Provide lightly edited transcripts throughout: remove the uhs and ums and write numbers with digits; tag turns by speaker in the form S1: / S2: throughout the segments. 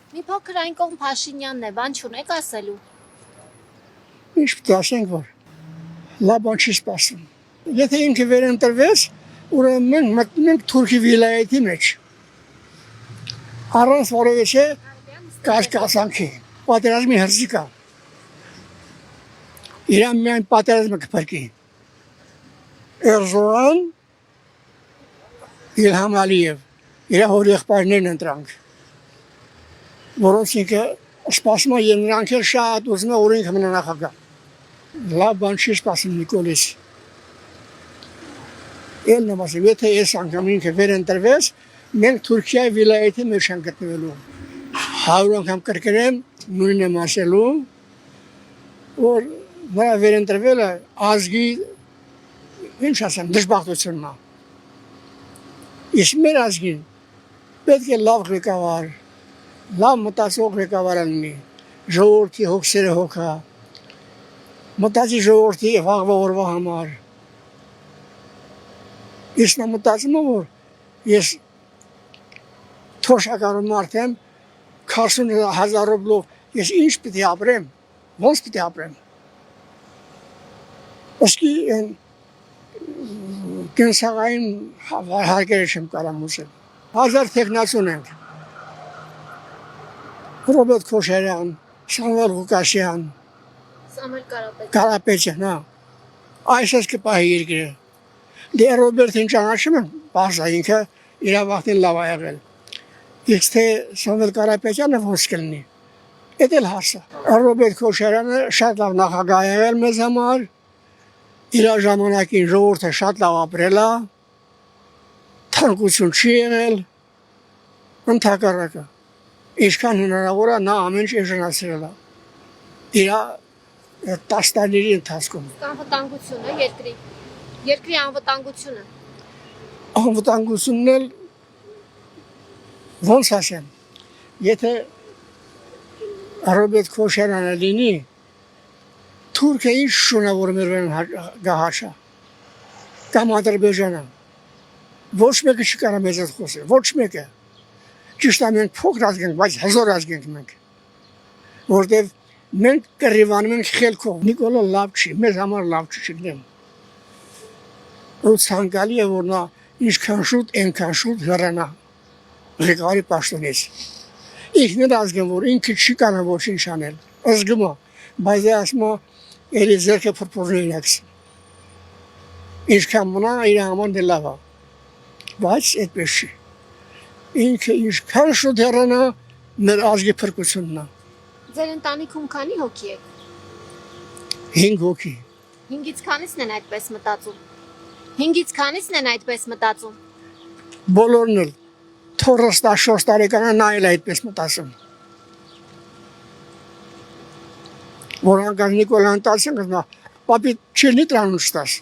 S1: Մի փոքր այն կողմ Փաշինյանն է, բան չունեք ասելու։
S2: Ինչ պիտի ասենք, որ լավ բան չի սպասում։ Եթե ինքը վերընտրվեց, ուրեմն մենք մտնում ենք Թուրքի վիլայեթի մեջ։ Առանց որևէ կասկածանքի, պատերազմի հրձի կա։ Իրան միայն պատերազմը կփրկի։ Էրզողան, Իլհամ Ալիև, իր հոր եղբայրներն ընտրանք, որոնց ինքը սպասում է և նրանք էլ շատ ուզում է, որ ինքը մնա նախագահ։ Լավ բան չի սպասում Նիկոլից։ Էլ նեմ ասեմ, եթե այս անգամ ինքը վերընտրվեց, մենք Թուրքիայի վիլայեթի մեջ են գտնվելու։ 100 անգամ կրկնեմ, նույնն եմ ասելու, որ նրա վերընտրվելը ազգի, ինչ ասեմ, դժբախտությունն է։ Իսկ մեր ազգին պետք է լավ ղեկավար, լավ մտածող ղեկավար լինի, ժողովրդի հոգսերը հոգա, մտածի ժողովրդի վաղվա օրվա համար։ Իսկ նա մտածում է, որ ես թոշակառու մարդ եմ, 40,000 ռուբլով, ես ինչ պիտի ապրեմ, ոնց պիտի ապրեմ։ Ոսկի կենսաղային հարկերը չեմ կարամ ուզել։ 1000 թեկնածուն ենք։ Ռոբերտ Քոշարյան, Սամվել Ղուկասյան,
S1: Սամվել
S2: Կարապետյան, հա։ Այսպես կպահի երկրը։ Դե Ռոբերտին ճանաչում եմ, բարձա ինքը իր վաղտին լավ ա եղել։ Իսկ թե Սամվել Կարապետյանը ոնց կլինի։ Էդ էլ հարց է։ Ռոբերտ Քոշարյանը շատ լավ նախագահ ա եղել մեզ համար։ Իր ժամանակին ժողովուրդը շատ լավ ապրել է, թանկություն չի եղել, ընդհակառակը։ Ինչքան հնարավոր է նա ամեն ինչ էժանացրել է։ Իր 10 տարիների ընթացքում։
S1: Անվտանգությունը երկրի անվտանգությունը։
S2: Անվտանգությունն էլ ոնց ասեմ, եթե Ռոբերտ Քոշարյանը լինի, Թուրքիա ինչ շունը, որ մեր գահաշա, կամ Ադրբեջանը, ոչ մեկը չկարա մեզ հետ խոսել, ոչ մեկը։ Ճիշտ է մենք փոքր ազգ ենք, բայց հզոր ազգ ենք մենք, որտև մենք կռիվանում ենք խելքով, Նիկոլը լավ չի, մեզ համար լավ չի, չգնեմ։ Ու ցանկալի է, որ նա ինչքան շուտ, այնքան շուտ հեռանա ղեկավարի պաշտոնից։ Ինքն էլ ազգ եմ, որ ինքը չի կարող ոչինչ անել, զգում է, բայց ասում է, էլի ձեռքը փրփուրի իրաքս։ Ինչքան մնա իր համար դե լավ է, բայց այդպես չի։ Ինքը ինչքան շուտ հեռանա, մեր ազգի փրկությունն է։
S1: Ձեր ընտանիքում քանի հոգի եք։
S2: 5 հոգի։
S1: 5-ից քանիսն են այդպես մտածում։ 5-ից քանիսն են այդպես մտածում։
S2: Բոլորն էլ 44 տարեկանը նա էլ այդպես մտածում։ Որ անգամ Նիկոլան տալսեն կզնա, պապի չիրնի տրանում չտաս։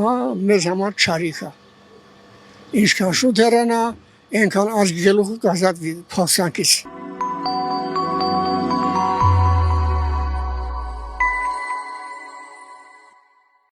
S2: Նա մեզ համար չարիք է։ Ինչքան շուտ հեռանա, այնքան ազգի գլուխը կազատվի փոխսանքից։